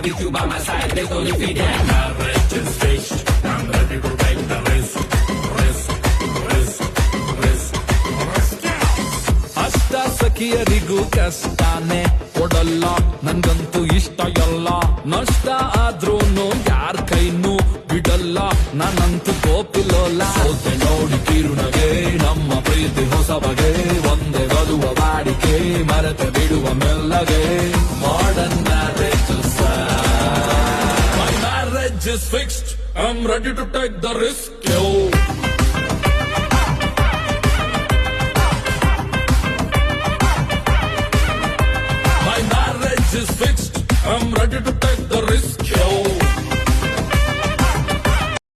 with you by my side, there's no defeat. Marriage is fixed, I'm ready to take the risk. ಅಷ್ಟ ಸಖಿಯರಿಗೂ ಕಷ್ಟನೇ ಕೊಡಲ್ಲ, ನನ್ಗಂತೂ ಇಷ್ಟ ಎಲ್ಲ. ನಷ್ಟ ಆದ್ರೂನು ಯಾರ್ ಕೈನೂ ಬಿಡಲ್ಲ, ನಾನಂತೂ ಗೋಪಿಲೋಲ. ಸೋತೆ ನೋಡಿ ಕಿರುನಗೆ ನಮ್ಮ ಪ್ರೀತಿ ಹೊಸ ಬಗೆ, ಒಂದೇ ಬದುವ ಬಾಡಿಕೆ ಮರೆತೆ ಬಿಡುವ ಮೆಲ್ಲಗೆ. Modern marriage My marriage is fixed, I'm ready to take the risk. Yo. My marriage is fixed, I'm ready to take the risk. Yo.